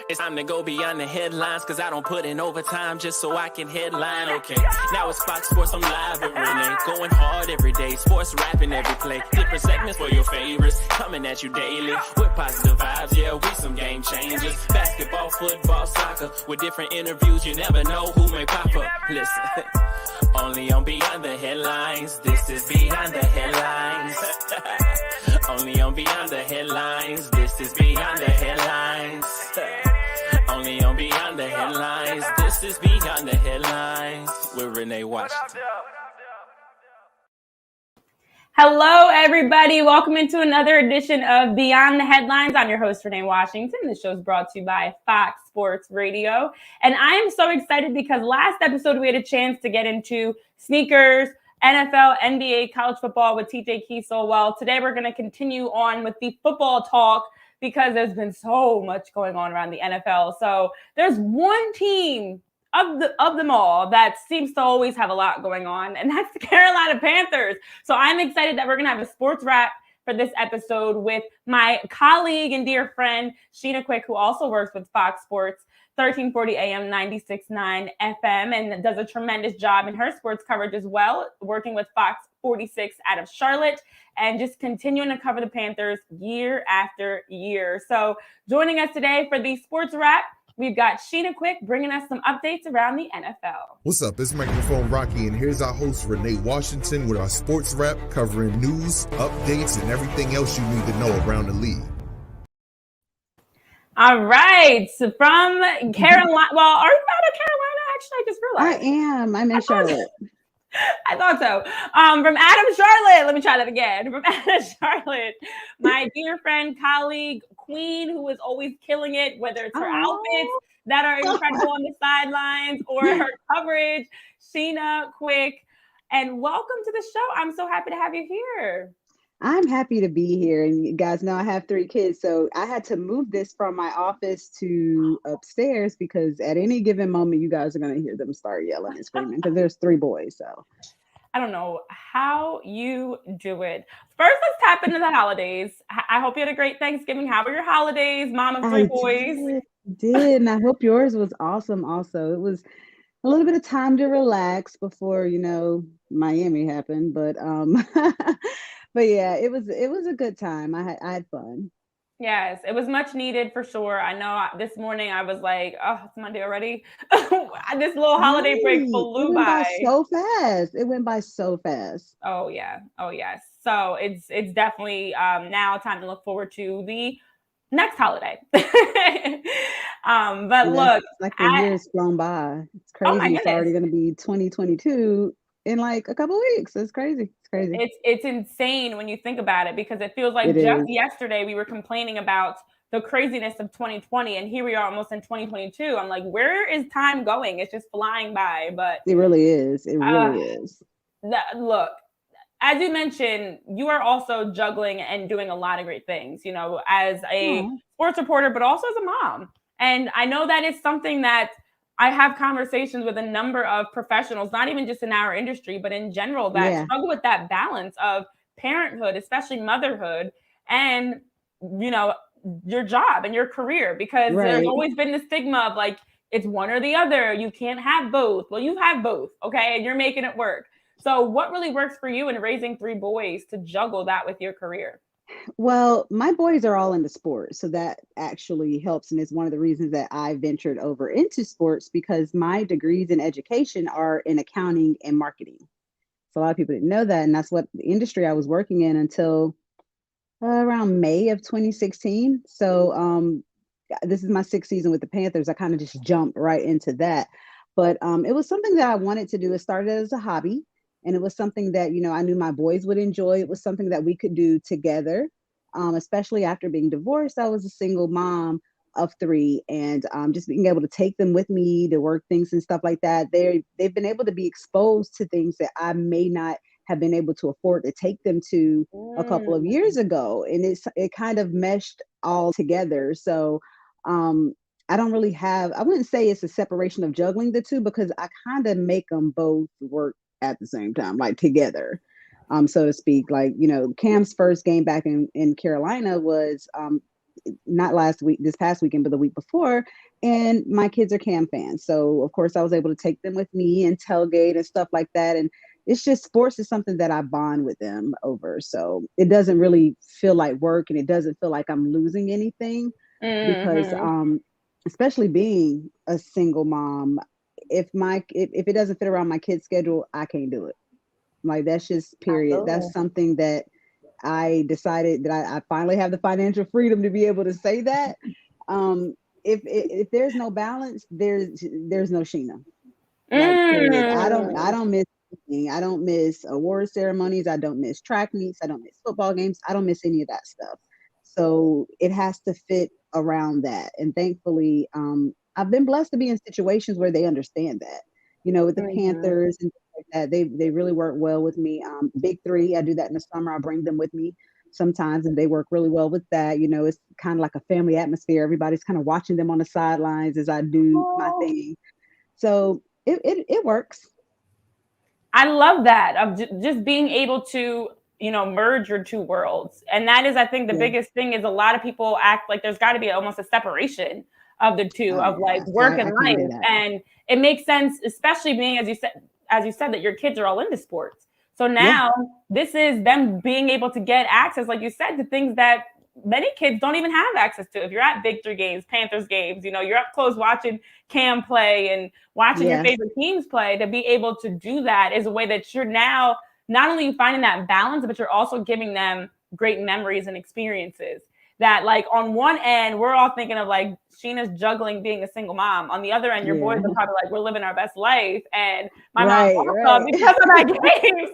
It's time to go beyond the headlines, cause I don't put in overtime just so I can headline. Okay, now it's Fox Sports, I'm live with Renee. Going hard every day, sports rapping every play. Different segments for your favorites, coming at you daily. With positive vibes, yeah, we some game changers. Basketball, football, soccer, with different interviews, you never know who may pop up. Listen, only on Beyond the Headlines, this is Beyond the Headlines. Only on Beyond the Headlines, this is Beyond the Headlines. Only on Beyond the Headlines, this is Beyond the Headlines with Renee Washington. Hello, everybody. Welcome into another edition of Beyond the Headlines. I'm your host, Renee Washington. This show is brought to you by Fox Sports Radio. And I am so excited because last episode we had a chance to get into sneakers, NFL, NBA, college football with TJ Kiesel. Well, today we're going to continue on with the football talk because there's been so much going on around the NFL. So there's one team of them all that seems to always have a lot going on, and that's the Carolina Panthers. So I'm excited that we're going to have a sports wrap for this episode with my colleague and dear friend, Sheena Quick, who also works with Fox Sports, 1340 AM, 96.9 FM, and does a tremendous job in her sports coverage as well, working with Fox 46 out of Charlotte, and just continuing to cover the Panthers year after year. So joining us today for the sports wrap, we've got Sheena Quick bringing us some updates around the NFL. What's up? It's Microphone Rocky, and here's our host, Renee Washington, with our sports wrap covering news, updates, and everything else you need to know around the league. All right. So from Carolina, well, are you out of Carolina? Actually, I just realized. I am. I'm in Charlotte. I thought so. From Adam Charlotte, let me try that again. From Adam Charlotte, my dear friend, colleague, queen, who is always killing it, whether it's her outfits that are incredible on the sidelines or her coverage, Sheena Quick. And welcome to the show. I'm so happy to have you here. I'm happy to be here. And you guys know I have 3 kids, so I had to move this from my office to upstairs because at any given moment, you guys are going to hear them start yelling and screaming because there's 3 boys. So I don't know how you do it. First, let's tap into the holidays. I hope you had a great Thanksgiving. How were your holidays, mom of 3 boys? Did, and I hope yours was awesome also. It was a little bit of time to relax before, Miami happened, but but yeah, it was a good time. I had fun. Yes, it was much needed for sure. I know this morning I was like, oh, it's Monday already. This little holiday break flew by so fast. It went by so fast. Oh yeah. Oh yes. So it's definitely now time to look forward to the next holiday. But look, it's like the year's flown by. It's crazy. Oh, it's already going to be 2022 in like a couple of weeks. It's crazy. It's insane when you think about it because it feels like just yesterday we were complaining about the craziness of 2020 and here we are almost in 2022. I'm like, where is time going? It's just flying by, but it really is. It really is. Look, as you mentioned, you are also juggling and doing a lot of great things, as a sports reporter, but also as a mom. And I know that is something that I have conversations with a number of professionals, not even just in our industry, but in general, that struggle with that balance of parenthood, especially motherhood, and, your job and your career, because there's always been the stigma of like, it's one or the other. You can't have both. Well, you have both. Okay. And you're making it work. So what really works for you in raising 3 boys to juggle that with your career? Well, my boys are all into sports, so that actually helps. And it's one of the reasons that I ventured over into sports because my degrees in education are in accounting and marketing. So a lot of people didn't know that. And that's what the industry I was working in until around May of 2016. So this is my 6th season with the Panthers. I kind of just jumped right into that. But it was something that I wanted to do. It started as a hobby. And it was something that, I knew my boys would enjoy. It was something that we could do together, especially after being divorced. I was a single mom of 3 and just being able to take them with me to work things and stuff like that. They've been able to be exposed to things that I may not have been able to afford to take them to a couple of years ago. And it kind of meshed all together. So I don't really I wouldn't say it's a separation of juggling the 2 because I kind of make them both work at the same time, like together, so to speak. Like, Cam's first game back in Carolina was not last week, this past weekend, but the week before. And my kids are Cam fans. So of course I was able to take them with me and tailgate and stuff like that. And it's just, sports is something that I bond with them over. So it doesn't really feel like work, and it doesn't feel like I'm losing anything because especially being a single mom, if it doesn't fit around my kid's schedule, I can't do it. Like, that's just period. Absolutely. That's something that I decided that I finally have the financial freedom to be able to say that. If there's no balance, there's no Sheena. Like, period. I don't miss anything. I don't miss award ceremonies. I don't miss track meets. I don't miss football games. I don't miss any of that stuff. So it has to fit around that. And thankfully, I've been blessed to be in situations where they understand that. You know, with the Panthers and things like that, they really work well with me. Big Three, I do that in the summer. I bring them with me sometimes, and they work really well with that. You know, it's kind of like a family atmosphere. Everybody's kind of watching them on the sidelines as I do my thing. So it works. I love that, of just being able to, you know, merge your two worlds. And that is, I think, the biggest thing is a lot of people act like there's got to be almost a separation of the two, of like work and life. And it makes sense, especially being, as you said, that your kids are all into sports. So now this is them being able to get access, like you said, to things that many kids don't even have access to. If you're at Big Three games, Panthers games, you know, you're up close watching Cam play and watching your favorite teams play, to be able to do that is a way that you're now not only finding that balance, but you're also giving them great memories and experiences. That, like, on one end, we're all thinking of like Sheena's juggling being a single mom. On the other end, your boys are probably like, we're living our best life. And my mom also, because of that games,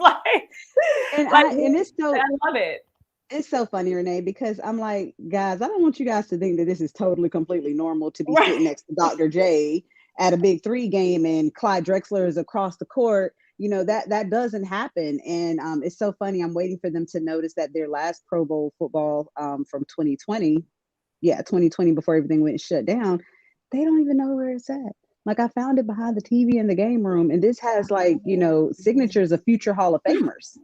and it's so, I love it. It's so funny, Renee, because I'm like, guys, I don't want you guys to think that this is totally, completely normal to be sitting next to Dr. J at a Big Three game and Clyde Drexler is across the court. You know, that doesn't happen. And it's so funny. I'm waiting for them to notice that their last Pro Bowl football from 2020, before everything went shut down, they don't even know where it's at. Like, I found it behind the TV in the game room. And this has, like, you know, signatures of future Hall of Famers.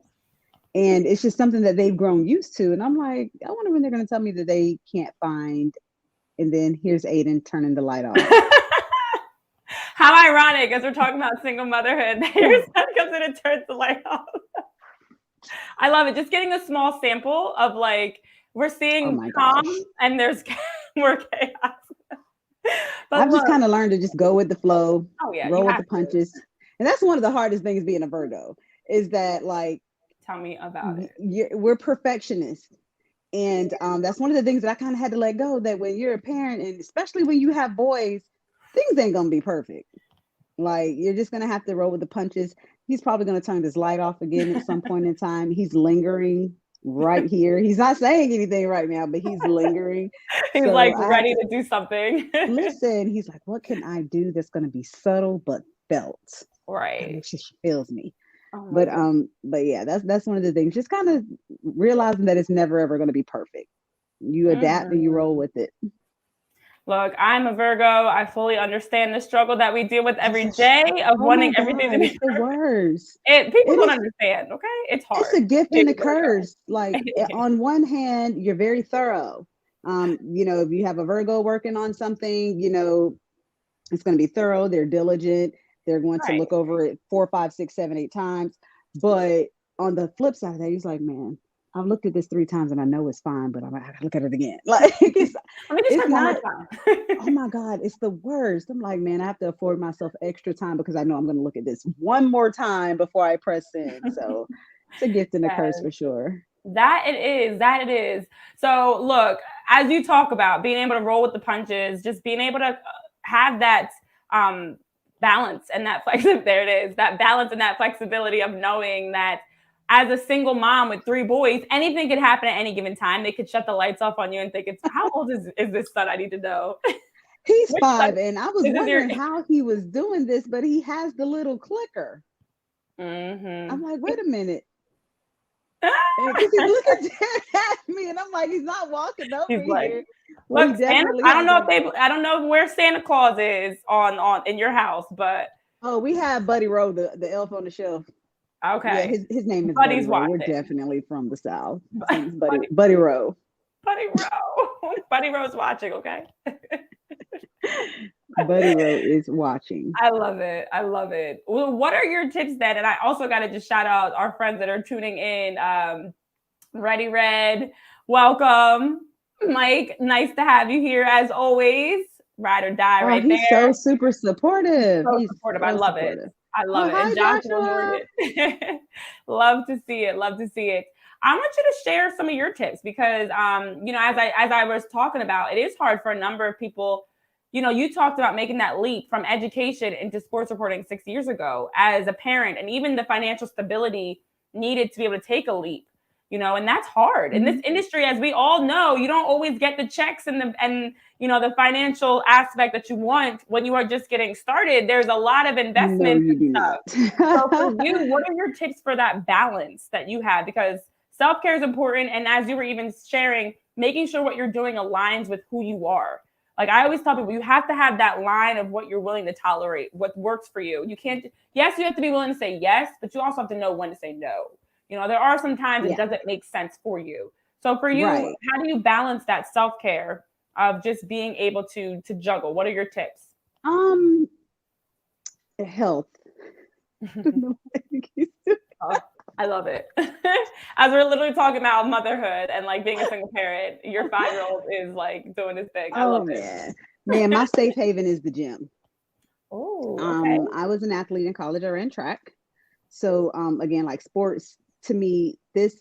And it's just something that they've grown used to. And I'm like, I wonder when they're going to tell me that they can't find. And then here's Aiden turning the light off. How ironic, as we're talking about single motherhood, your son comes in and turns the light off. I love it. Just getting a small sample of, like, we're seeing calm and there's more chaos. But I've just kind of learned to just go with the flow, roll with the punches. And that's one of the hardest things being a Virgo, is that, like, tell me about it. We're perfectionists. And that's one of the things that I kind of had to let go, that when you're a parent, and especially when you have boys, things ain't gonna be perfect. Like, you're just gonna have to roll with the punches. He's probably gonna turn this light off again at some point in time. He's lingering right here. He's not saying anything right now, but he's lingering. He's so, like, ready to do something. Listen, he's like, what can I do that's gonna be subtle but felt? Right. She feels me. Oh, but yeah, that's one of the things. Just kind of realizing that it's never ever gonna be perfect. You adapt and you roll with it. Look, I'm a Virgo. I fully understand the struggle that we deal with every day of wanting everything to be the worst. People don't understand, okay? It's hard. It's a gift and a curse. Like, on one hand, you're very thorough. You know, if you have a Virgo working on something, you know, it's going to be thorough. They're diligent. They're going to look over it 4, 5, 6, 7, 8 times. But on the flip side of that, he's like, man, I've looked at this 3 times and I know it's fine, but I gotta look at it again. Like, it's not. Oh my God, it's the worst. I'm like, man, I have to afford myself extra time because I know I'm going to look at this one more time before I press in. So it's a gift and a curse for sure. That it is. So look, as you talk about being able to roll with the punches, just being able to have that balance and that that balance and that flexibility of knowing that as a single mom with 3 boys, anything could happen at any given time. They could shut the lights off on you and think, how old is this son? I need to know. He's 5, and I was wondering how he was doing this, but he has the little clicker. I'm like, wait a minute. Because he's looking at me, and I'm like, he's not walking over here. Like, look, I don't know where Santa Claus is on in your house, but we have Buddy Rowe, the elf on the shelf. Okay. Yeah, his name is Buddy Rowe. We're definitely from the South. Buddy Rowe. Buddy Row. Buddy Row's watching, okay? Buddy Row is watching. I love it. I love it. Well, what are your tips then? And I also got to just shout out our friends that are tuning in. Ready Red, welcome. Mike, nice to have you here as always. Ride or die right he's there. So super supportive. He's supportive. I love it. I love it. Hi, And Joshua. Love to see it. Love to see it. I want you to share some of your tips because, you know, as I was talking about, it is hard for a number of people. You know, you talked about making that leap from education into sports reporting 6 years ago as a parent, and even the financial stability needed to be able to take a leap, you know, and that's hard. In this industry, as we all know, you don't always get the checks and you know, the financial aspect that you want when you are just getting started. There's a lot of investment and stuff. So for you, what are your tips for that balance that you have? Because self-care is important. And as you were even sharing, making sure what you're doing aligns with who you are. Like I always tell people, you have to have that line of what you're willing to tolerate, what works for you. You can't, yes, you have to be willing to say yes, but you also have to know when to say no. You know, there are some times it doesn't make sense for you. So for you, how do you balance that self-care of just being able to juggle? What are your tips? Health. Oh, I love it. As we're literally talking about motherhood and like being a single parent, your 5-year-old is like doing his thing. I love it. Man, my safe haven is the gym. Oh, okay. I was an athlete in college. I ran track. So again, like sports to me, this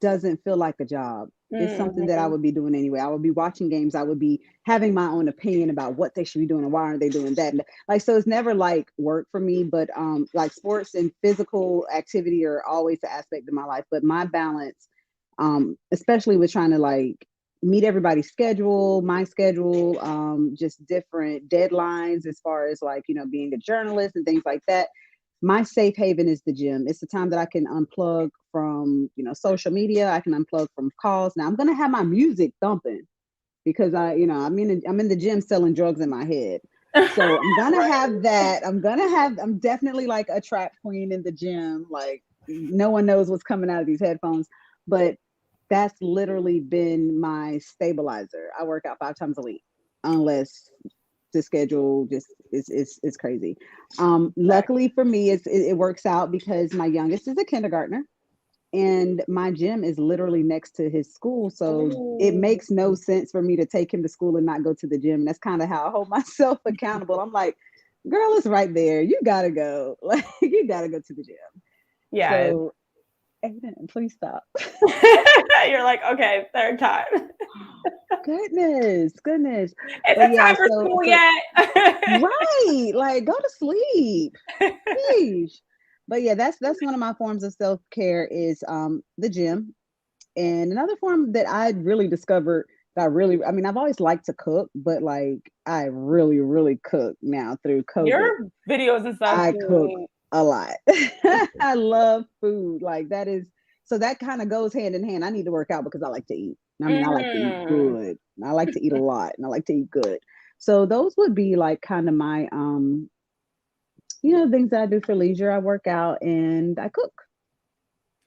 doesn't feel like a job. It's something that I would be doing anyway. I would be watching games. I would be having my own opinion about what they should be doing and why aren't they doing that. Like, so it's never like work for me, but like sports and physical activity are always an aspect of my life. But my balance, especially with trying to like meet everybody's schedule, my schedule, just different deadlines as far as like, you know, being a journalist and things like that. My safe haven is the gym. It's the time that I can unplug from, you know, social media. I can unplug from calls. Now I'm going to have my music thumping because I'm in the gym selling drugs in my head. So I'm going to have that. I'm definitely like a trap queen in the gym. Like no one knows what's coming out of these headphones, but that's literally been my stabilizer. I work out 5 times a week unless the schedule just is crazy. Luckily for me, it works out because my youngest is a kindergartner and my gym is literally next to his school. So it makes no sense for me to take him to school and not go to the gym. That's kind of how I hold myself accountable. I'm like, girl, it's right there. You gotta go. Like you gotta go to the gym. Yeah. So, Aiden, please stop. You're like, okay, third time. Goodness. Is it time for school yet? Right. Like go to sleep. Please. But yeah, that's one of my forms of self-care is the gym. And another form that I really discovered that I've always liked to cook, but like I really, really cook now through COVID. Your videos and stuff. I cook a lot. I love food. Like that kind of goes hand in hand. I need to work out because I like to eat. I mean, I like to eat good. I like to eat a lot and I like to eat good. So those would be like kind of my, things that I do for leisure. I work out and I cook.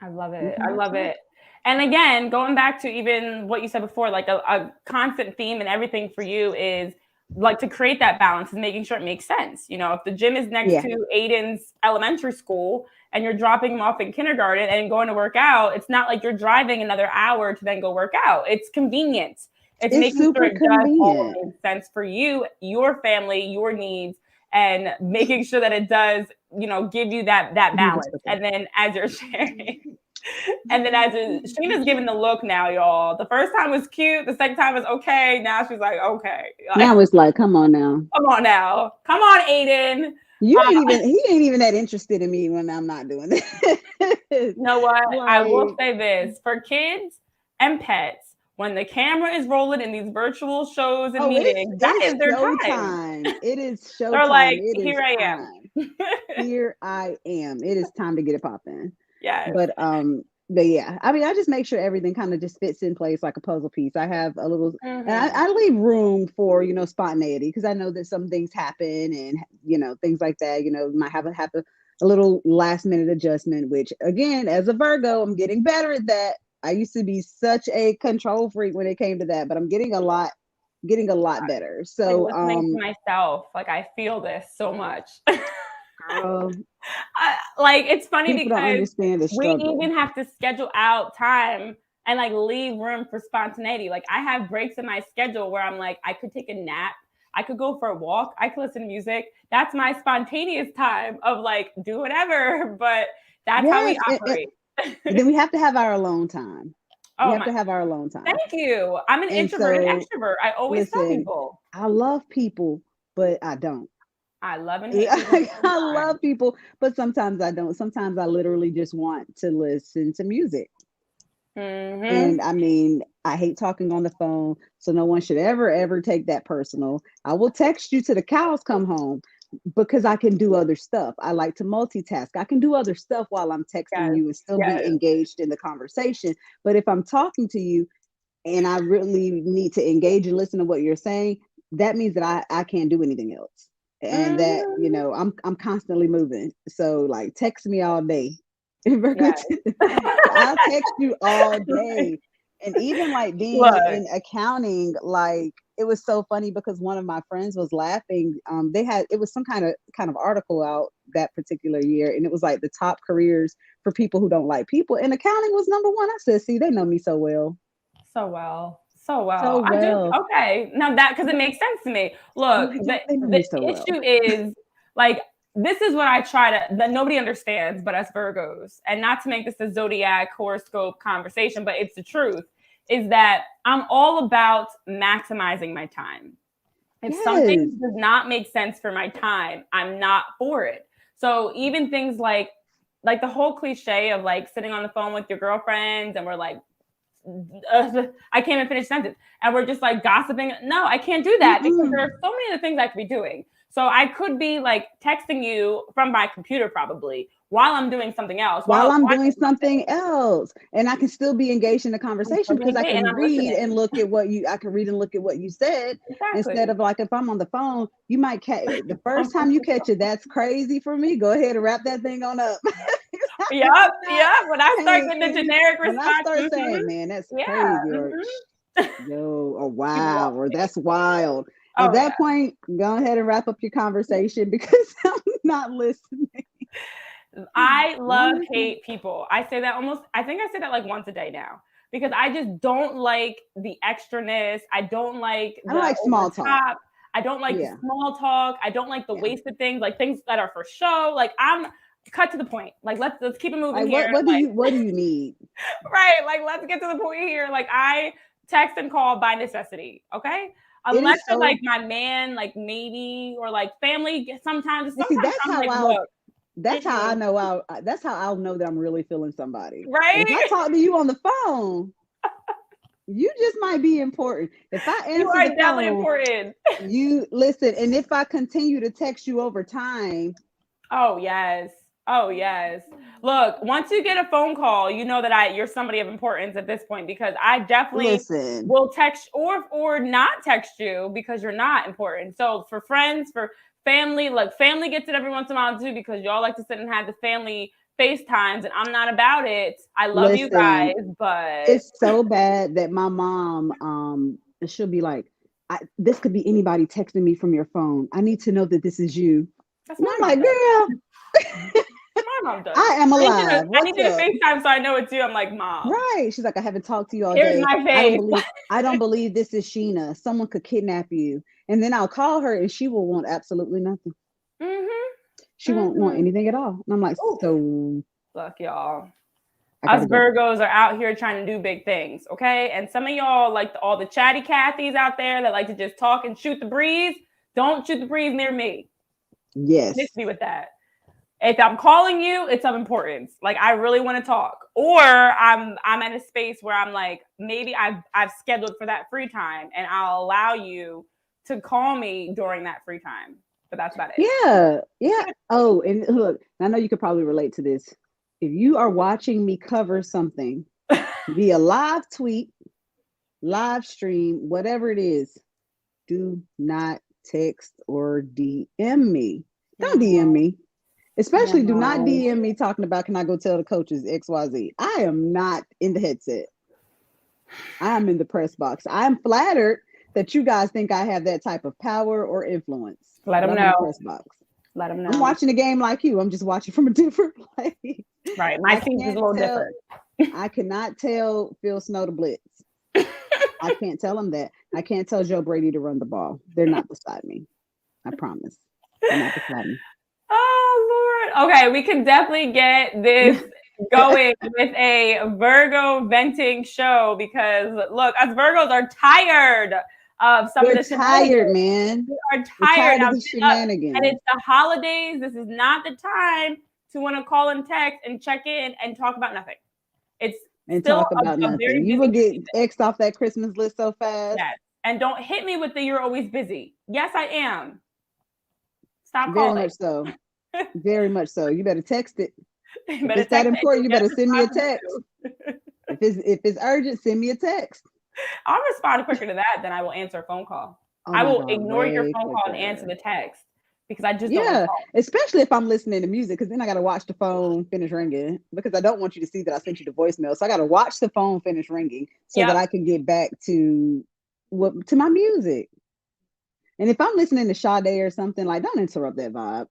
I love it. I love it. And again, going back to even what you said before, like a constant theme and everything for you is like to create that balance and making sure it makes sense. You know, if the gym is next to Aiden's elementary school and you're dropping him off in kindergarten and going to work out, it's not like you're driving another hour to then go work out. It's convenient. It's making sure it does all make sense for you, your family, your needs, and making sure that it does, give you that balance. And then as you're sharing, and then Sheena's giving the look now, y'all. The first time was cute. The second time was okay. Now she's like, okay. Now it's like, come on now. Come on now. Come on, Aiden. He ain't even that interested in me when I'm not doing it. You know what? Like, I will say this for kids and pets. When the camera is rolling in these virtual shows and meetings, that is their time. It is show They're time. like, here I am. Here I am. It is time to get it popping. Yeah. But yeah, I mean, I just make sure everything kind of just fits in place like a puzzle piece. I have a little, and I leave room for, spontaneity because I know that some things happen and, things like that, might have a little last minute adjustment, which again, as a Virgo, I'm getting better at that. I used to be such a control freak when it came to that, but I'm getting a lot better. So like listening to myself, like I feel this so much. girl, Like it's funny people don't because understand the we struggle. even have to schedule out time and like leave room for spontaneity. Like I have breaks in my schedule where I'm like, I could take a nap, I could go for a walk, I could listen to music. That's my spontaneous time of like do whatever. But that's how we operate. And then we have to have our alone time. We have to have our alone time. Thank you. I'm an introvert and extrovert. I always tell people. I love people, but I don't. I love and hate people. I love people, but sometimes I don't. Sometimes I literally just want to listen to music. Mm-hmm. And I mean, I hate talking on the phone, so no one should ever take that personal. I will text you till the cows come home because I can do other stuff. I like to multitask. I can do other stuff while I'm texting you and still be engaged in the conversation. But if I'm talking to you and I really need to engage and listen to what you're saying, that means that I can't do anything else. And that, you know, I'm constantly moving. So like text me all day. I'll text you all day. And even like being in accounting, like it was so funny because one of my friends was laughing. It was some kind of article out that particular year, and it was like the top careers for people who don't like people, and accounting was number one. I said, see, they know me so well. Okay, now that, because it makes sense to me. Look, the issue is like, this is what I try to, that nobody understands but us Virgos, and not to make this a zodiac horoscope conversation, but it's the truth, is that I'm all about maximizing my time. If something does not make sense for my time, I'm not for it. So even things like the whole cliche of like sitting on the phone with your girlfriends and we're like, I can't even finish sentence, and we're just like gossiping. No, I can't do that because there are so many other things I could be doing. So I could be like texting you from my computer probably while I'm doing something else. And I can still be engaged in the conversation because I can read and look at what you said. Instead of like, if I'm on the phone, you might catch the first time you catch it. That's crazy for me. Go ahead and wrap that thing on up. Yep. When I start getting the generic response, when I start saying, man, that's crazy, or yo, or wow, or that's wild. At that point, go ahead and wrap up your conversation because I'm not listening. I hate people. I say that I think I say that like once a day now because I just don't like the extraness. I don't like small talk. I don't like the small talk. I don't like the wasted things, like things that are for show. Like I'm cut to the point. Like let's keep it moving here. What do you need? Right. Like let's get to the point here. Like I text and call by necessity. Okay. Unless you're like my man, like maybe, or like family. Sometimes that's how I know. That's how I'll know that I'm really feeling somebody. Right. If I talk to you on the phone, you just might be important. If I answer you are definitely important. You listen, and if I continue to text you over time. Oh yes. Look, once you get a phone call, you know that you're somebody of importance at this point, because I definitely will text or not text you because you're not important. So for friends, for family, like family gets it every once in a while too, because y'all like to sit and have the family FaceTimes, and I'm not about it. I love you guys, but it's so bad that my mom, she'll be like, this could be anybody texting me from your phone. I need to know that this is you. And I'm like, girl. My mom does. I am alive. I need you to FaceTime so I know it's you. I'm like, Mom. Right. She's like, I haven't talked to you all Here's day. my face. I don't believe this is Sheena. Someone could kidnap you. And then I'll call her and she will want absolutely nothing. She won't want anything at all. And I'm like, so look, y'all. Us Virgos are out here trying to do big things, okay? And some of y'all, like all the chatty Cathys out there that like to just talk and shoot the breeze, don't shoot the breeze near me. Yes. Miss me with that. If I'm calling you, it's of importance. Like I really want to talk, or I'm at a space where I'm like, maybe I've scheduled for that free time, and I'll allow you to call me during that free time. But that's about it. Yeah. Oh, and look, I know you could probably relate to this. If you are watching me cover something via live tweet, live stream, whatever it is, do not text or DM me. Don't DM me. Especially do not Wow. DM me talking about, can I go tell the coaches XYZ? I am not in the headset. I am in the press box. I am flattered that you guys think I have that type of power or influence. Let them I'm in the know. press box. Let them know. I'm watching the game like you. I'm just watching from a different place. Right. My team is a little different. I cannot tell Phil Snow to blitz. I can't tell him that. I can't tell Joe Brady to run the ball. They're not beside me. I promise. They're not beside me. Oh, Lord. Okay, we can definitely get this going with a Virgo venting show because, look, us Virgos are tired of some of the tired, man. We are tired of the shenanigans. And it's the holidays. This is not the time to want to call and text and check in and talk about nothing. It's and still talk about nothing. You will get X'd off that Christmas list so fast. Yes. And don't hit me with the "you're always busy." Yes, I am. Stop Very calling. much so. Very much so. You better text it. If Better it's that text important, it. you better send me a text. If it's urgent, send me a text. I'll respond quicker to that than I will answer a phone call. Oh I will God, ignore your phone quicker. call and answer the text because I just don't want to call. Especially if I'm listening to music, because then I got to watch the phone finish ringing because I don't want you to see that I sent you the voicemail. So I got to watch the phone finish ringing so that I can get back to my music. And if I'm listening to Sade or something, like, don't interrupt that vibe.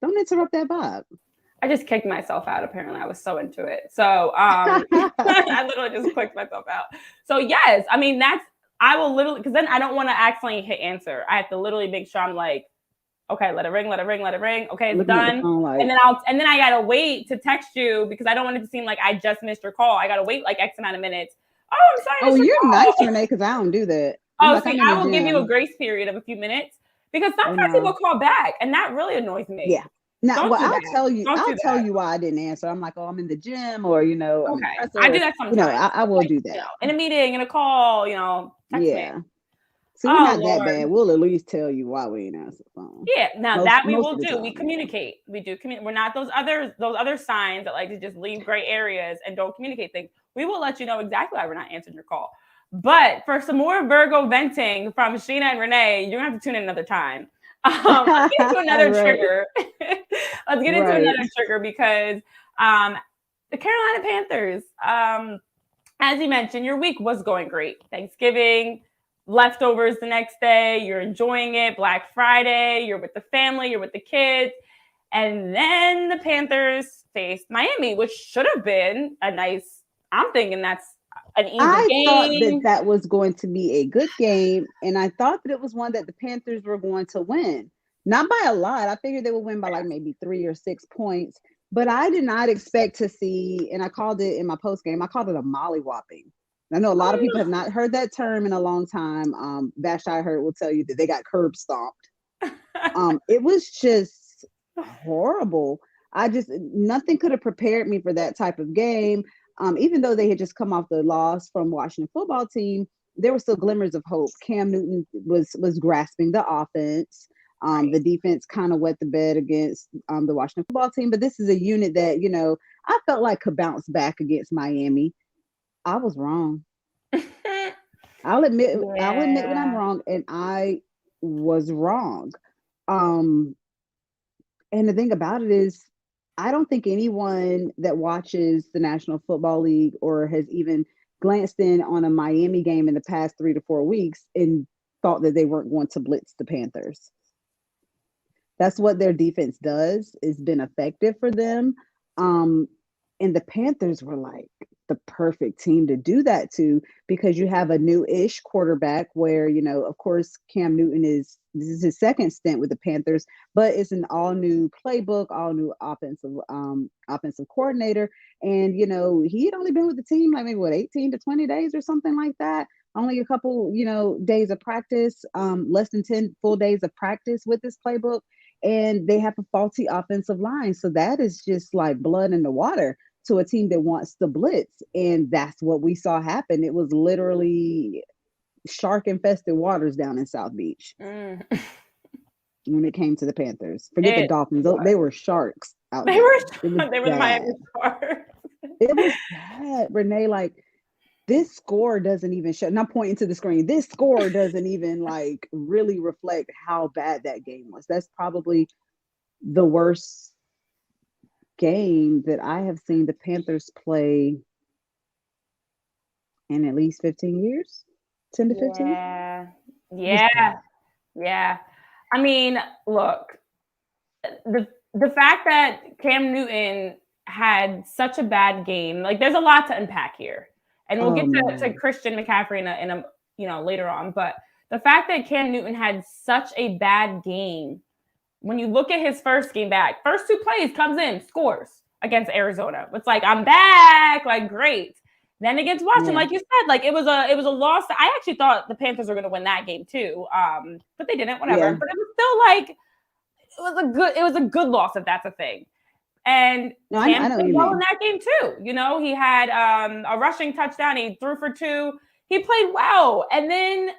Don't interrupt that vibe. I just kicked myself out. Apparently, I was so into it. So I literally just clicked myself out. So yes, I mean I will literally, because then I don't want to accidentally hit answer. I have to literally make sure I'm like, okay, let it ring. Okay, it's done. And then I gotta wait to text you because I don't want it to seem like I just missed your call. I gotta wait like X amount of minutes. Oh, I'm sorry. Oh, you're nice, Renee, because I don't do that. See, I will give you a grace period of a few minutes because sometimes people call back, and that really annoys me. Yeah. Now, I'll tell you why I didn't answer. I'm like, oh, I'm in the gym, or okay, I do that sometimes. I will do that in a meeting, in a call. Text me. So we're not that bad. We'll at least tell you why we ain't answer the phone. Yeah, now we will do. We communicate. We do communicate. We're not those other signs that like to just leave gray areas and don't communicate things. We will let you know exactly why we're not answering your call. But for some more Virgo venting from Sheena and Renee, you're gonna have to tune in another time. Let's get into another trigger. Let's get into another trigger because the Carolina Panthers, as you mentioned, your week was going great. Thanksgiving, leftovers the next day, you're enjoying it. Black Friday, you're with the family, you're with the kids. And then the Panthers faced Miami, which should have been I'm thinking that's an easy game. I thought that was going to be a good game, and I thought that it was one that the Panthers were going to win. Not by a lot. I figured they would win by like maybe 3 or 6 points, but I did not expect to see, and I called it in my post game, I called it a mollywhopping. I know a lot of people have not heard that term in a long time. Vashti Hurt will tell you that they got curb stomped. It was just horrible. Nothing could have prepared me for that type of game. Even though they had just come off the loss from Washington football team, there were still glimmers of hope. Cam Newton was grasping the offense. The defense kind of wet the bed against the Washington football team. But this is a unit that, I felt like could bounce back against Miami. I was wrong. I'll admit when I'm wrong, and I was wrong. And the thing about it is, I don't think anyone that watches the National Football League or has even glanced in on a Miami game in the past 3 to 4 weeks and thought that they weren't going to blitz the Panthers. That's what their defense does. It's been effective for them. And the Panthers were like the perfect team to do that to, because you have a new-ish quarterback where, of course, Cam Newton this is his second stint with the Panthers, but it's an all-new playbook, all-new offensive coordinator. And, he had only been with the team like maybe 18 to 20 days or something like that. Only a couple, days of practice, less than 10 full days of practice with this playbook. And they have a faulty offensive line. So that is just like blood in the water to a team that wants to blitz. And that's what we saw happen. It was literally shark-infested waters down in South Beach when it came to the Panthers. Forget the Dolphins. They were sharks out there. They were the Miami Sharks. It was bad, Renee. Like, this score doesn't even show. And I'm pointing to the screen. This score doesn't even like really reflect how bad that game was. That's probably the worst game that I have seen the Panthers play in at least 15 years, 10 to 15. Yeah. I mean, look, the fact that Cam Newton had such a bad game, like there's a lot to unpack here. And we'll get to Christian McCaffrey in a later on, but the fact that Cam Newton had such a bad game, when you look at his first game back, first 2 plays, comes in, scores against Arizona. It's like, I'm back, like great. Then against Washington, like you said, like it was a loss. I actually thought the Panthers were going to win that game too, but they didn't. Whatever. Yeah. But it was still like it was a good loss if that's a thing. And Cam played well in that game too. You know, he had a rushing touchdown. He threw for 2. He played well, and then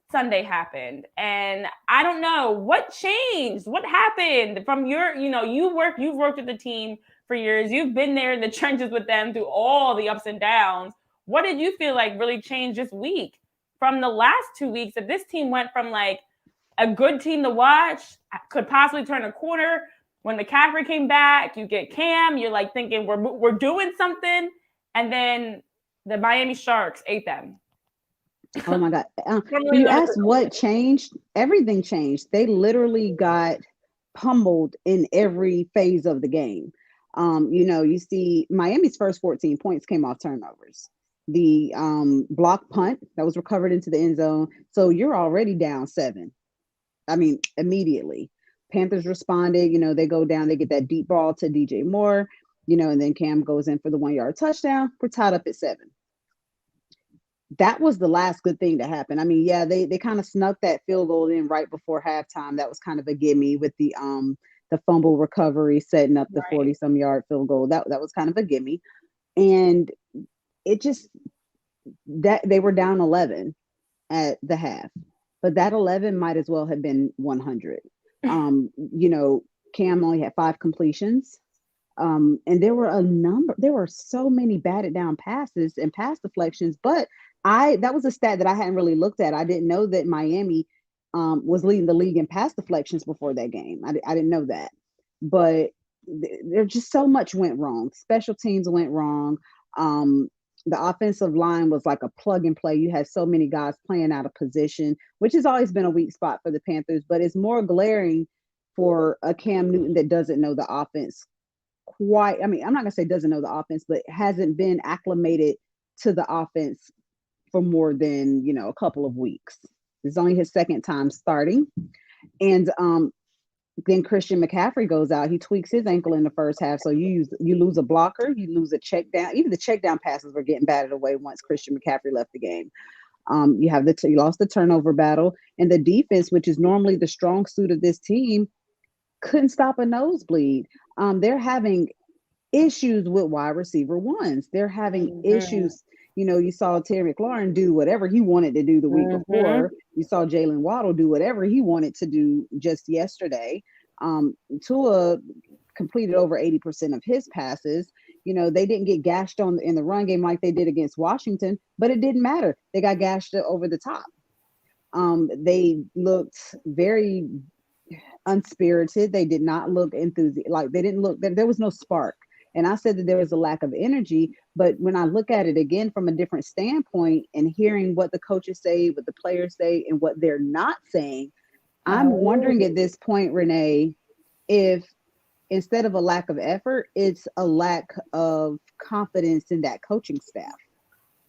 Sunday happened, and I don't know what changed. What happened from you've worked with the team for years. You've been there in the trenches with them through all the ups and downs. What did you feel like really changed this week from the last 2 weeks? If this team went from like a good team to watch, could possibly turn a corner. When McCaffrey came back, you get Cam, you're like thinking we're doing something, and then the Miami Sharks ate them. Oh my God. You asked what changed? Everything changed. They literally got pummeled in every phase of the game. You see Miami's first 14 points came off turnovers. The block punt that was recovered into the end zone. So you're already down 7. I mean, immediately. Panthers responded, they go down, they get that deep ball to DJ Moore, and then Cam goes in for the 1-yard touchdown. We're tied up at 7. That was the last good thing to happen. I mean, yeah, they kind of snuck that field goal in right before halftime. That was kind of a gimme with the fumble recovery, setting up the 40-some yard field goal. That was kind of a gimme. And it just that they were down 11 at the half. But that 11 might as well have been 100. Cam only had 5 completions. And there were so many batted down passes and pass deflections, but that was a stat that I hadn't really looked at. I didn't know that Miami was leading the league in pass deflections before that game. I didn't know that, but there just so much went wrong. Special teams went wrong. The offensive line was like a plug and play. You had so many guys playing out of position, which has always been a weak spot for the Panthers, but it's more glaring for a Cam Newton that doesn't know the offense quite. I mean, I'm not going to say doesn't know the offense, but hasn't been acclimated to the offense for more than, a couple of weeks. It's only his second time starting. And then Christian McCaffrey goes out. He tweaks his ankle in the first half. So you lose a blocker, you lose a check down. Even the check down passes were getting batted away once Christian McCaffrey left the game. You lost the turnover battle, and the defense, which is normally the strong suit of this team, couldn't stop a nosebleed. They're having issues with wide receiver ones. They're having issues. You saw Terry McLaurin do whatever he wanted to do the week before. You saw Jalen Waddle do whatever he wanted to do just yesterday. Tua completed over 80% of his passes. They didn't get gashed in the run game like they did against Washington, but it didn't matter. They got gashed over the top. They looked very unspirited. They did not look enthusiastic. Like they didn't look. There was no spark. And I said that there was a lack of energy, but when I look at it again from a different standpoint and hearing what the coaches say, what the players say, and what they're not saying, I'm wondering at this point, Renee, if instead of a lack of effort, it's a lack of confidence in that coaching staff.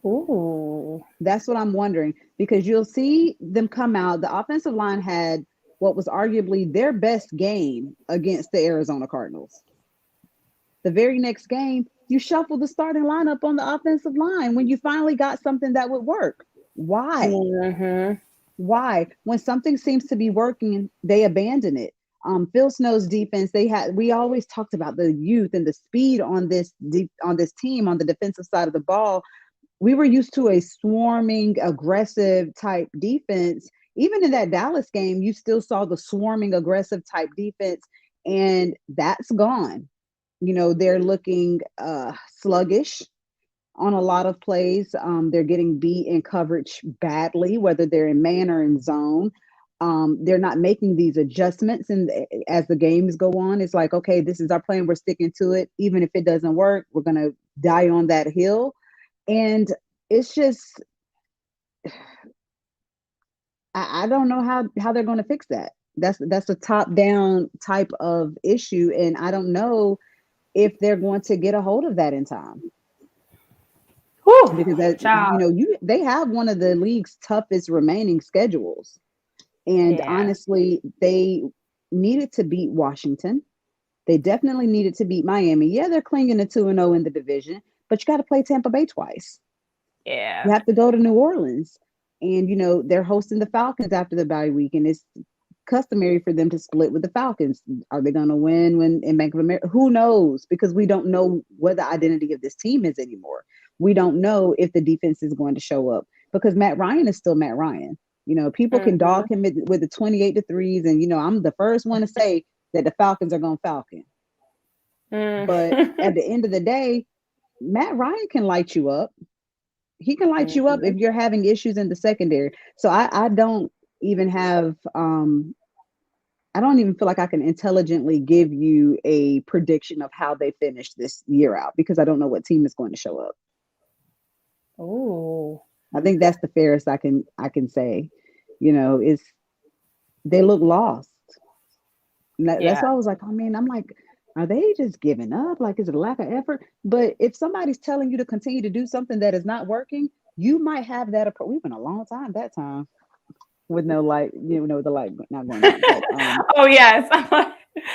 Ooh. That's what I'm wondering, because you'll see them come out. The offensive line had what was arguably their best game against the Arizona Cardinals. The very next game, you shuffled the starting lineup on the offensive line when you finally got something that would work. Why? Why? When something seems to be working, they abandon it. Phil Snow's defense, we always talked about the youth and the speed on this team on the defensive side of the ball. We were used to a swarming, aggressive type defense. Even in that Dallas game, you still saw the swarming, aggressive type defense, and that's gone. They're looking sluggish on a lot of plays. They're getting beat in coverage badly, whether they're in man or in zone. They're not making these adjustments, and as the games go on, it's like, okay, this is our plan. We're sticking to it. Even if it doesn't work, we're gonna die on that hill. And it's just, I don't know how they're going to fix that. That's a top down type of issue, and I don't know if they're going to get a hold of that in time. Whew, Because that, child. they have one of the league's toughest remaining schedules. And Yeah. honestly, they needed to beat Washington. They definitely needed to beat Miami. Yeah, they're clinging to 2-0 in the division, but you got to play Tampa Bay twice. You Yeah. have to go to New Orleans. And, they're hosting the Falcons after the bye week, and it's customary for them to split with the Falcons. Are they going to win when in Bank of America? Who knows? Because we don't know what the identity of this team is anymore. We don't know if the defense is going to show up, because Matt Ryan is still Matt Ryan. People can dog him with the 28-3s, and I'm the first one to say that the Falcons are going to Falcon. But at the end of the day, Matt Ryan can light you up. He can light you up if you're having issues in the secondary. So I don't even have I don't even feel like I can intelligently give you a prediction of how they finish this year out, because I don't know what team is going to show up. Ooh. I think that's the fairest I can say. Is they look lost. That's why I was like, I'm like, are they just giving up? Like, is it a lack of effort? But if somebody's telling you to continue to do something that is not working, you might have that approach. We've been a long time that time with no light, the light not going on. But, oh yes.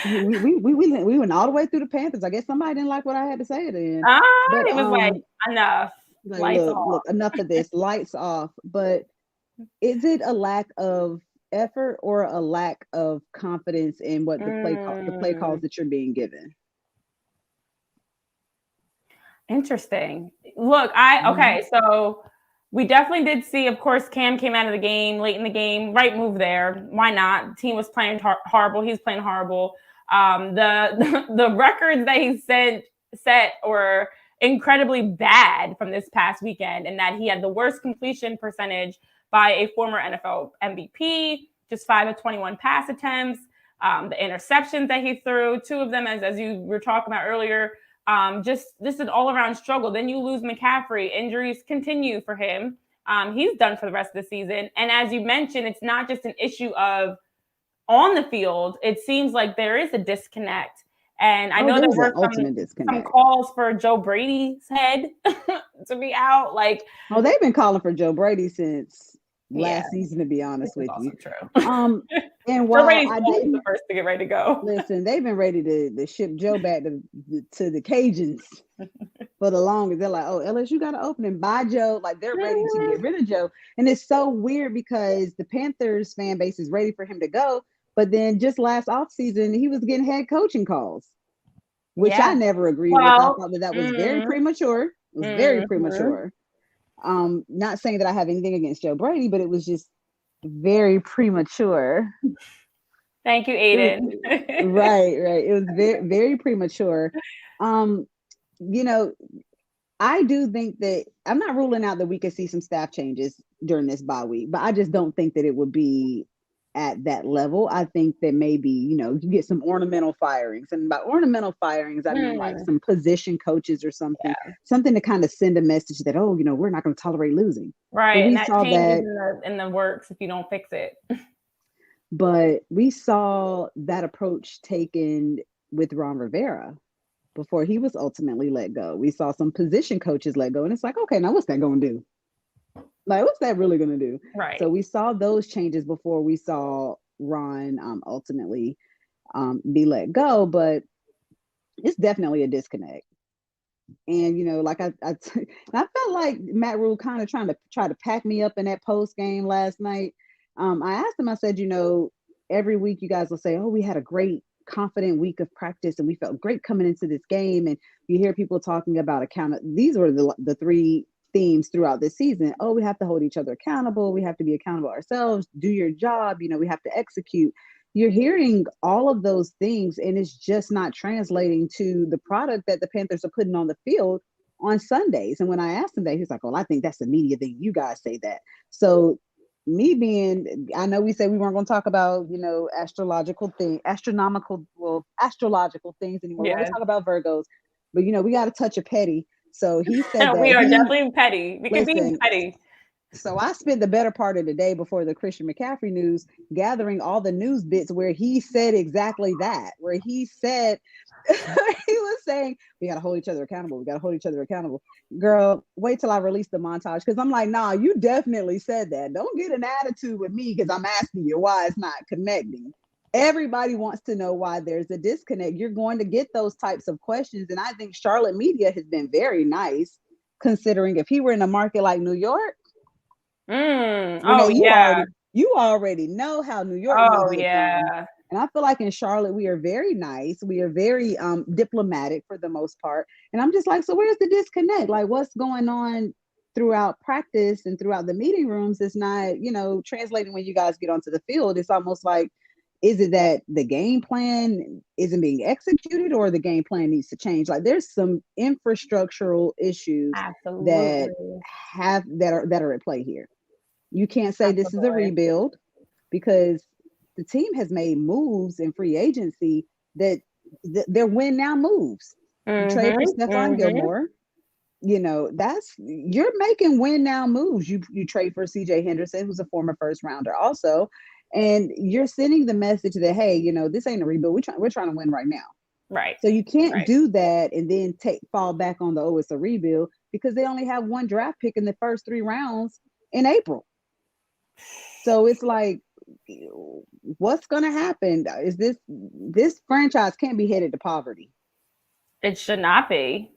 we went all the way through the Panthers. I guess somebody didn't like what I had to say then. But it was like enough. like, look, enough of this. Lights off. But is it a lack of effort or a lack of confidence in what the play calls that you're being given? Interesting. Look, so we definitely did see, of course, Cam came out of the game late in the game. Right move there. Why not? The team was playing horrible. He's playing horrible. The records that he set were incredibly bad from this past weekend, and that he had the worst completion percentage by a former NFL MVP, just 5 of 21 pass attempts. The interceptions that he threw, 2 of them, as you were talking about earlier, just this is an all-around struggle. Then you lose McCaffrey. Injuries continue for him. He's done for the rest of the season. And as you mentioned, it's not just an issue of on the field. It seems like there is a disconnect. And I know there were some calls for Joe Brady's head to be out. Like, they've been calling for Joe Brady since last season, to be honest with you. True. And while I didn't the first to get ready to go. Listen, they've been ready to ship Joe back to the Cajuns for the longest. They're like, oh, LSU got to open and buy Joe. Like, they're ready to get rid of Joe. And it's so weird because the Panthers fan base is ready for him to go. But then just last offseason, he was getting head coaching calls, which I never agreed with. I thought that was very premature. It was very premature. Not saying that I have anything against Joe Brady, but it was just very premature. Thank you, Aiden. Right. It was very, very premature. I do think that I'm not ruling out that we could see some staff changes during this bye week, but I just don't think that it would be at that level. I think that maybe, you get some ornamental firings. And by ornamental firings, I mean like some position coaches or something to kind of send a message that, we're not going to tolerate losing. Right. And that changes in the works if you don't fix it. But we saw that approach taken with Ron Rivera before he was ultimately let go. We saw some position coaches let go. And it's like, okay, now what's that going to do? Like, what's that really going to do? Right. So we saw those changes before we saw Ron ultimately be let go, but it's definitely a disconnect. And, like I felt like Matt Rule kind of try to pack me up in that post game last night. I asked him, I said, every week you guys will say, oh, we had a great confident week of practice and we felt great coming into this game. And you hear people talking about these were the 3 themes throughout this season. Oh, we have to hold each other accountable. We have to be accountable ourselves. Do your job. We have to execute. You're hearing all of those things, and it's just not translating to the product that the Panthers are putting on the field on Sundays. And when I asked him that, he's like, well, I think that's the media thing. You guys say that. So me being, I know we said we weren't going to talk about, astrological things anymore. We're going to Yes. talk about Virgos, but we got to touch a petty. So he said that We are definitely petty. We can be petty. So I spent the better part of the day before the Christian McCaffrey news gathering all the news bits where he said exactly that, where he said, he was saying, we got to hold each other accountable. We got to hold each other accountable. Girl, wait till I release the montage. Cause I'm like, nah, you definitely said that. Don't get an attitude with me because I'm asking you why it's not connecting. Everybody wants to know why there's a disconnect. You're going to get those types of questions. And I think Charlotte media has been very nice, considering if he were in a market like New York, Renee, you already know how New York media comes. And I feel like in Charlotte, we are very nice. We are very diplomatic for the most part. And I'm just like, so where's the disconnect? Like, what's going on throughout practice and throughout the meeting rooms? It's not, translating when you guys get onto the field. It's almost like, is it that the game plan isn't being executed or the game plan needs to change? Like, there's some infrastructural issues that are at play here. You can't say this is a rebuild because the team has made moves in free agency that they're win now moves. You trade for Stephon Gilmore, you're making win now moves. You trade for CJ Henderson, who's a former first rounder also, and you're sending the message that, hey, this ain't a rebuild. We're trying to win right now. Right. So you can't do that and then fall back on it's a rebuild because they only have one draft pick in the first 3 rounds in April. So it's like, what's going to happen? Is this franchise can't be headed to poverty? It should not be.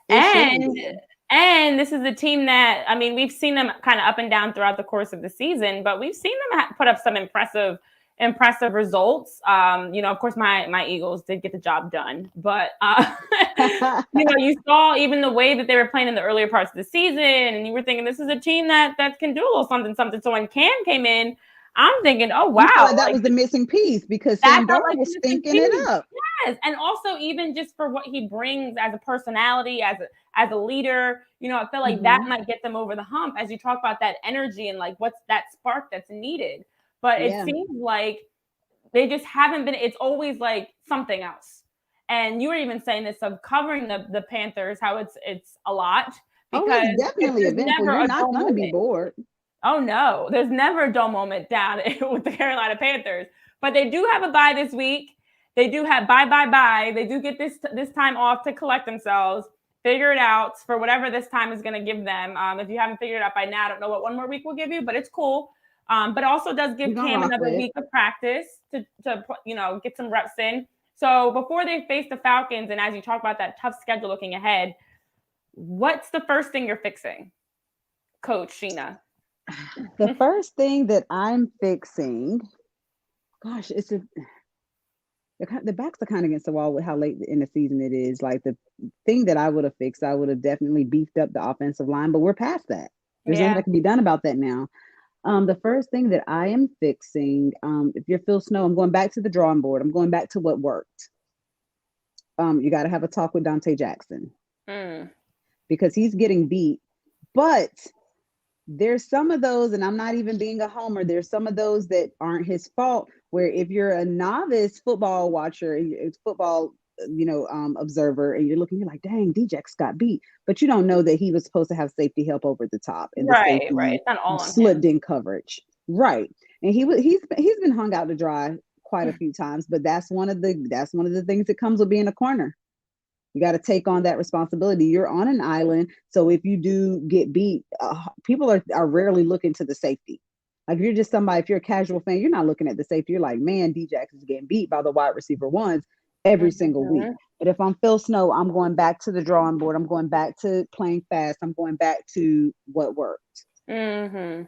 And this is a team that, I mean, we've seen them kind of up and down throughout the course of the season, but we've seen them put up some impressive results. Of course, my Eagles did get the job done, but you saw even the way that they were playing in the earlier parts of the season, and you were thinking this is a team that can do a little something. So when Cam came in, I'm thinking, oh wow, that was the missing piece because Sam Darnold was thinking it up. Yes, and also even just for what he brings as a personality, as a leader, I feel like that might get them over the hump as you talk about that energy and like what's that spark that's needed. But it seems like they just haven't been. It's always like something else. And you were even saying this of covering the Panthers, how it's a lot because it's definitely eventful. You're not going to be bored. Oh no, there's never a dull moment down with the Carolina Panthers. But they do have a bye this week. They do have bye. They do get this time off to collect themselves, figure it out for whatever this time is going to give them. If you haven't figured it out by now, I don't know what one more week will give you, but it's cool. But also does give Cam another week of practice to get some reps in. So before they face the Falcons, and as you talk about that tough schedule looking ahead, what's the first thing you're fixing, Coach Sheena? The first thing that I'm fixing, gosh, the backs are kind of against the wall with how late in the season it is. Like the thing that I would have fixed, I would have definitely beefed up the offensive line, but we're past that. There's nothing that can be done about that now. The first thing that I am fixing, if you're Phil Snow, I'm going back to the drawing board. I'm going back to what worked. You got to have a talk with Dante Jackson because he's getting beat. But there's some of those, and I'm not even being a homer, there's some of those that aren't his fault, where if you're a novice football watcher, football observer, and you're looking, you're like, dang, Djax got beat, but you don't know that he was supposed to have safety help over the top, and the safety not all slipped in coverage, right? And he's been hung out to dry quite a few times, but that's one of the things that comes with being a corner. You got to take on that responsibility. You're on an island, so if you do get beat, people are rarely looking to the safety. Like if you're just somebody, if you're a casual fan, you're not looking at the safety. You're like, man, Djax is getting beat by the wide receiver ones every single week. But if I'm Phil Snow, I'm going back to the drawing board. I'm going back to playing fast. I'm going back to what worked. I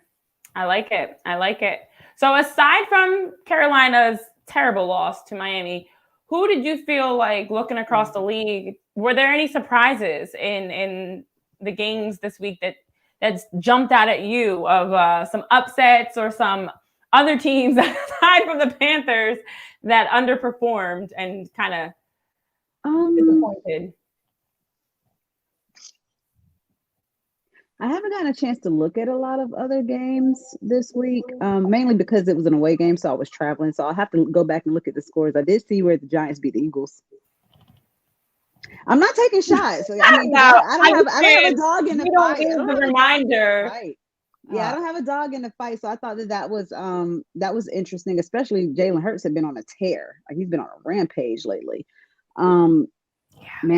like it. So aside from Carolina's terrible loss to Miami, who did you feel like looking across the league? Were there any surprises in the games this week that's jumped out at you of some upsets or some other teams aside from the Panthers that underperformed and kind of disappointed? I haven't gotten a chance to look at a lot of other games this week, mainly because it was an away game, so I was traveling. So I'll have to go back and look at the scores. I did see where the Giants beat the Eagles. I'm not taking shots. I mean, No, I don't have a dog in the you don't fight. need I don't the have a dog in the reminder. fight. Yeah, I don't have a dog in the fight, so I thought that was interesting. Especially Jalen Hurts had been on a tear, like he's been on a rampage lately. Man,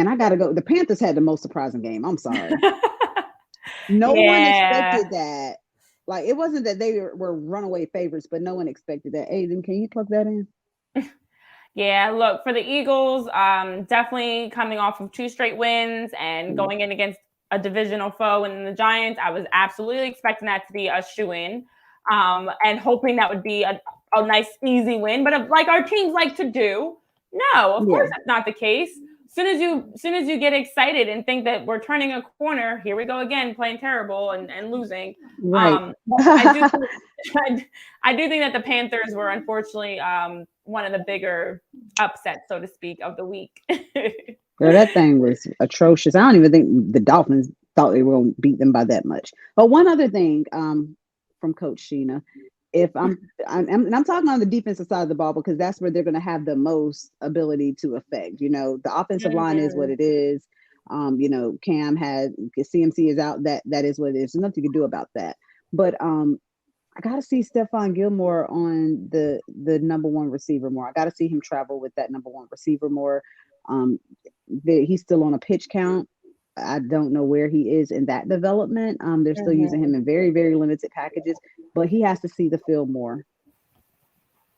I gotta go. The Panthers had the most surprising game. I'm sorry, no one expected that. Like it wasn't that they were runaway favorites, but no one expected that. Aiden, can you plug that in? Yeah, look, for the Eagles, definitely coming off of 2 straight wins and going in against a divisional foe, and the Giants, I was absolutely expecting that to be a shoo-in, and hoping that would be a nice, easy win. But like our teams like to do, no, of course that's not the case. Soon as you get excited and think that we're turning a corner, here we go again, playing terrible and losing. Right. I do think that the Panthers were unfortunately one of the bigger upsets, so to speak, of the week. Girl, that thing was atrocious. I don't even think the Dolphins thought they were going to beat them by that much. But one other thing from Coach Sheena, if I'm talking on the defensive side of the ball because that's where they're going to have the most ability to affect. The offensive line is what it is. Cam had CMC is out. That is what it is. There's nothing you can do about that. But I got to see Stephon Gilmore on the number 1 receiver more. I got to see him travel with that number 1 receiver more. He's still on a pitch count. I don't know where he is in that development. They're still using him in very, very limited packages, but he has to see the field more.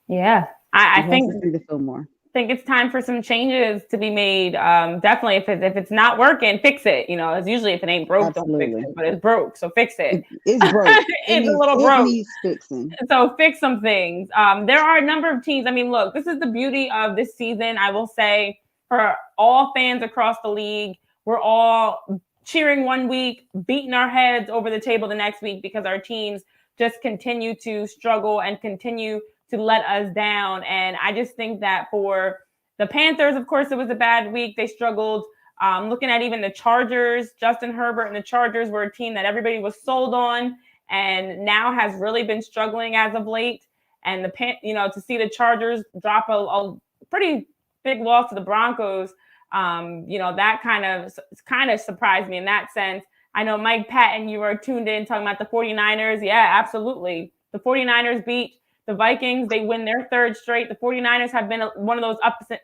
Yeah, I think see the field more. I think it's time for some changes to be made. Definitely, if it's not working, fix it. It's usually if it ain't broke, Absolutely. Don't fix it. But it's broke, so fix it. It's broke. It's a little broke. It needs fixing. So fix some things. There are a number of teams. I mean, look, this is the beauty of this season. I will say for all fans across the league, we're all cheering one week, beating our heads over the table the next week because our teams just continue to struggle and continue to let us down. And I just think that for the Panthers, of course, it was a bad week. They struggled. Looking at even the Chargers, Justin Herbert and the Chargers were a team that everybody was sold on and now has really been struggling as of late. And to see the Chargers drop a pretty big loss to the Broncos, that kind of surprised me in that sense. I know Mike Patton, you were tuned in talking about the 49ers. Yeah, absolutely. The 49ers beat the Vikings. They win their 3rd straight. The 49ers have been one of those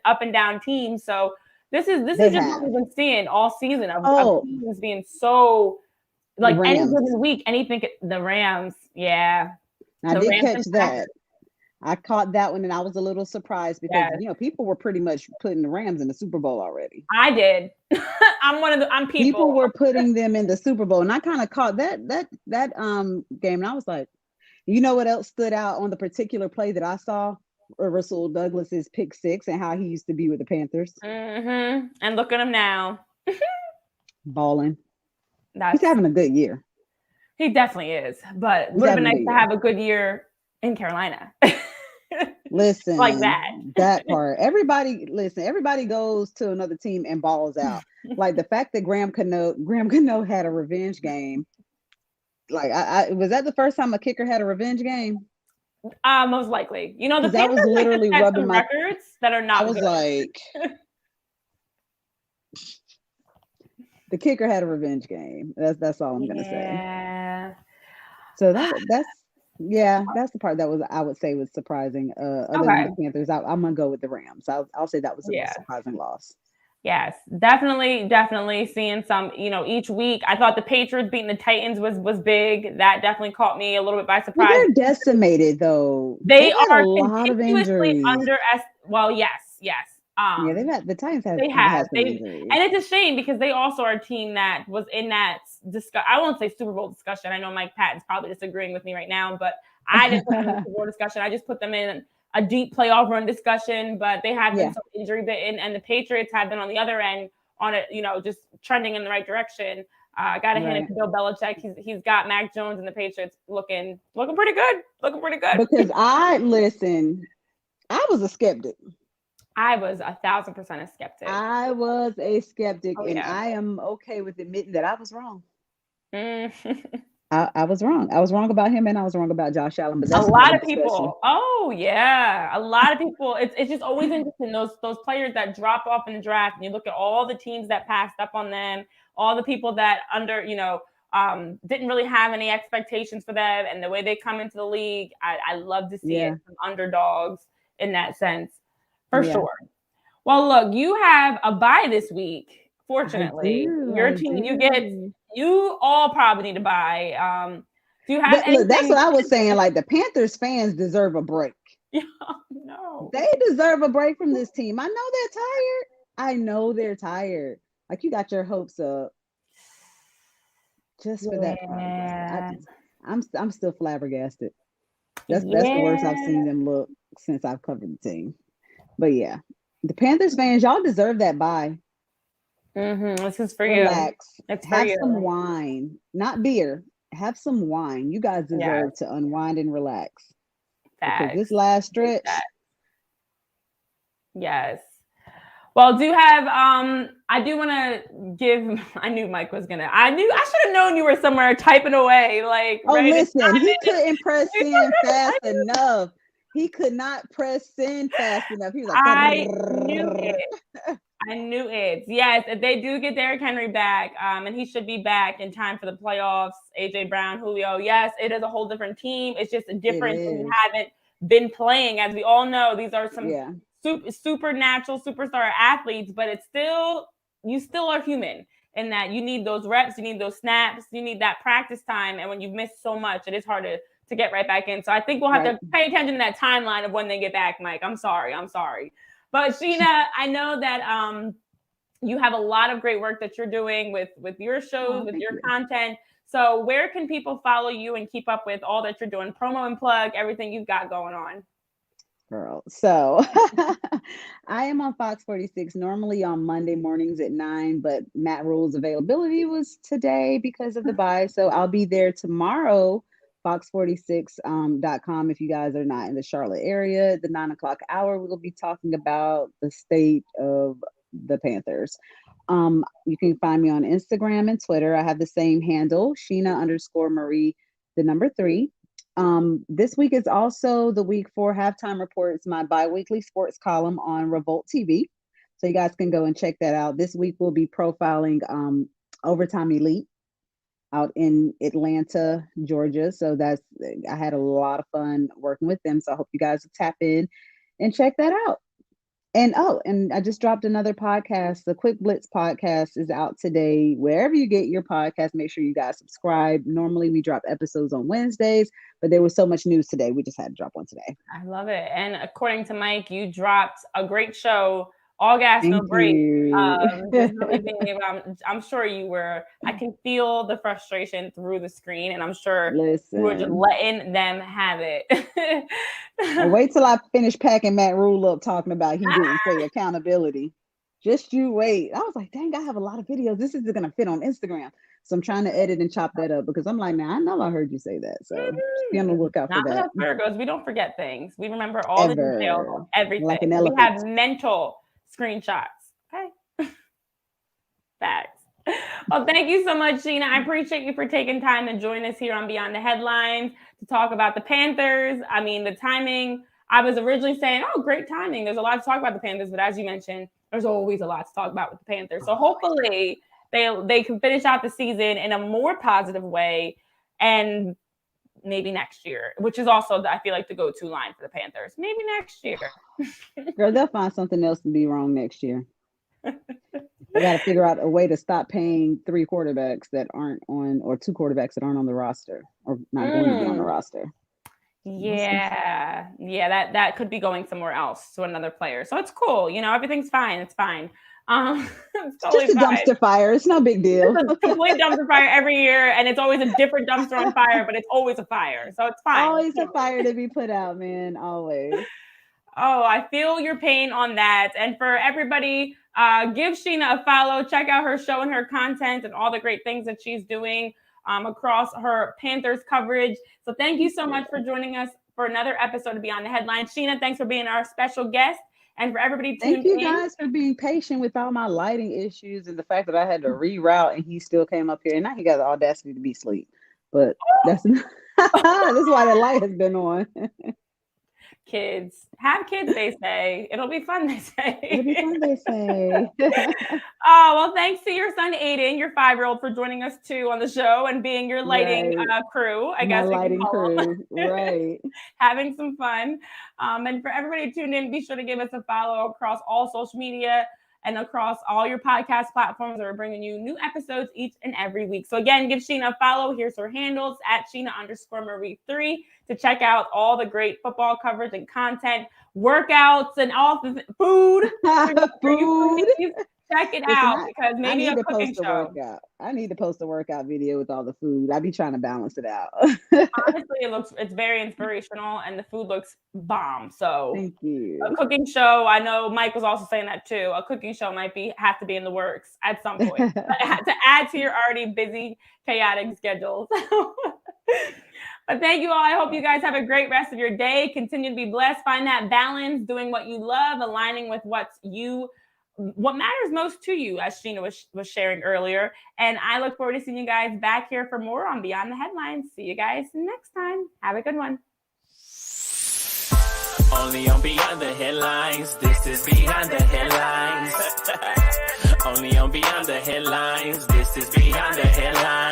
up and down teams. So this is just what we've been seeing all season of teams being so like any given week, anything. The Rams, yeah. I did catch that. I caught that one and I was a little surprised because people were pretty much putting the Rams in the Super Bowl already. I did. I'm people. People were putting them in the Super Bowl, and I kind of caught that game, and I was like, you know what else stood out on the particular play that I saw? Russell Douglas's pick 6 and how he used to be with the Panthers. And look at him now. Balling. He's having a good year. He definitely is, but it would have been nice to have a good year in Carolina. Listen, like that part. Everybody goes to another team and balls out. Like the fact that Graham Cano had a revenge game. Like, I was that the first time a kicker had a revenge game? Most likely. The that was literally rubbing my records that are not. I was good. like, the kicker had a revenge game. That's all I'm gonna say. So that's the part that I would say was surprising. Other than the Panthers, I'm gonna go with the Rams. I'll say that was a surprising loss. Yes, definitely seeing some, each week. I thought the Patriots beating the Titans was big. That definitely caught me a little bit by surprise. Well, they're decimated though. They are a lot of injuries. Well, yes. They've had the Titans have. And it's a shame because they also are a team that was in that I won't say Super Bowl discussion. I know Mike Patton's probably disagreeing with me right now, but I didn't put them in the Super Bowl discussion. I just put them in a deep playoff run discussion, but they have been so injury bitten, and the Patriots have been on the other end on it, just trending in the right direction. I got to hand it to Bill Belichick. He's got Mac Jones and the Patriots looking pretty good. Because I was a skeptic. I was 1,000% a skeptic. I was a skeptic, and I am okay with admitting that I was wrong. Mm. I was wrong. I was wrong about him, and I was wrong about Josh Allen. But A that's lot another of discussion. people. Oh yeah, a lot of people. It's just always interesting those players that drop off in the draft, and you look at all the teams that passed up on them, all the people that didn't really have any expectations for them, and the way they come into the league. I love to see Yeah. it from underdogs in that sense, for Yeah. sure. Well, look, you have a bye this week. Fortunately, your I team, do. you all probably need to buy. Do you have Look, that's anything? what I was saying. Like, the Panthers fans deserve a break. No. They deserve a break from this team. I know they're tired. I know they're tired. Like, you got your hopes up just for that progress. I'm still flabbergasted. That's the worst I've seen them look since I've covered the team. But yeah, the Panthers fans, y'all deserve that bye. This is for Relax. you. It's for Have you. some wine, not beer. Have some wine. You guys deserve to unwind and relax. Because this last stretch. Yes. Well, do have I do want to give. I knew Mike was gonna. I should have known you were somewhere typing away. Like, oh, listen, he couldn't press send fast enough. He could not press send fast enough. He was like, I knew it. I knew it. Yes, if they do get Derrick Henry back, and he should be back in time for the playoffs. AJ Brown, Julio. Yes, it is a whole different team. It's just a difference when you haven't been playing. As we all know, these are some supernatural superstar athletes, but you still are human in that you need those reps, you need those snaps, you need that practice time. And when you've missed so much, it is hard to get right back in. So I think we'll have to pay attention to that timeline of when they get back, Mike. I'm sorry. But Sheena, I know that you have a lot of great work that you're doing with your shows, with your content. So where can people follow you and keep up with all that you're doing? Promo and plug, everything you've got going on. Girl. So I am on Fox 46 normally on Monday mornings at 9, but Matt Rule's availability was today because of the bye. So I'll be there tomorrow, fox46.com. If you guys are not in the Charlotte area, the 9:00 hour, we'll be talking about the state of the Panthers. You can find me on Instagram and Twitter. I have the same handle, Sheena_Marie, the number 3. This week is also the week for Halftime Reports, my bi-weekly sports column on Revolt TV. So you guys can go and check that out. This week we'll be profiling Overtime Elite out in Atlanta, Georgia. So I had a lot of fun working with them. So I hope you guys will tap in and check that out. And I just dropped another podcast. The Quick Blitz podcast is out today. Wherever you get your podcast, make sure you guys subscribe. Normally we drop episodes on Wednesdays, but there was so much news today. We just had to drop one today. I love it. And according to Mike, you dropped a great show, all gas, no break. I'm sure you were. I can feel the frustration through the screen, and I'm sure you were just letting them have it. Wait till I finish packing Matt Rule up talking about he didn't say accountability. Just you wait. I was like, dang, I have a lot of videos. This isn't going to fit on Instagram. So I'm trying to edit and chop that up because I'm like, I know I heard you say that. So be on the lookout for that. Not Virgos. We don't forget things. We remember all the details, everything. Like an elephant. We have mental screenshots. Okay. Facts. Well, thank you so much, Sheena. I appreciate you for taking time and joining us here on Beyond the Headlines to talk about the Panthers. I mean, the timing, I was originally saying, great timing. There's a lot to talk about the Panthers, but as you mentioned, there's always a lot to talk about with the Panthers. So hopefully they can finish out the season in a more positive way and maybe next year, which is also, I feel like, the go-to line for the Panthers. Maybe next year. Girl, they'll find something else to be wrong next year. They got to figure out a way to stop paying 3 quarterbacks that aren't on, or 2 quarterbacks that aren't on the roster or not going to be on the roster. Yeah, that could be going somewhere else to another player. So it's cool. Everything's fine. It's fine. It's totally just a dumpster fire. It's no big deal. It's a complete dumpster fire every year, and it's always a different dumpster on fire, but it's always a fire. So it's fine. Always a fire to be put out, man. Always. Oh, I feel your pain on that. And for everybody, give Sheena a follow. Check out her show and her content and all the great things that she's doing across her Panthers coverage. So thank you so much for joining us for another episode of Beyond the Headlines. Sheena, thanks for being our special guest. And for everybody tuned Thank you in, guys for being patient with all my lighting issues and the fact that I had to reroute and he still came up here. And now he got the audacity to be asleep. But that's that's why the light has been on. kids have kids, they say. It'll be fun, they say. It'll be fun, they say. Oh, well, thanks to your son, Aiden, your 5-year-old, for joining us too on the show and being your lighting crew, I guess. My lighting crew, right. Having some fun. And for everybody tuned in, be sure to give us a follow across all social media and across all your podcast platforms that are bringing you new episodes each and every week. So again, give Sheena a follow. Here's her handles at Sheena_Marie3 to check out all the great football coverage and content, workouts, and all the food. Food. Check it out because maybe a cooking show. I need to post a workout video with all the food. I be trying to balance it out. Honestly, it's very inspirational and the food looks bomb. So thank you. A cooking show. I know Mike was also saying that too. A cooking show might have to be in the works at some point to add to your already busy, chaotic schedules. But thank you all. I hope you guys have a great rest of your day. Continue to be blessed. Find that balance, doing what you love, aligning with what matters most to you, as Sheena was sharing earlier. And I look forward to seeing you guys back here for more on Beyond the Headlines. See you guys next time. Have a good one. Only on Beyond the Headlines. This is Beyond the Headlines. Only on Beyond the Headlines. This is Beyond the Headlines.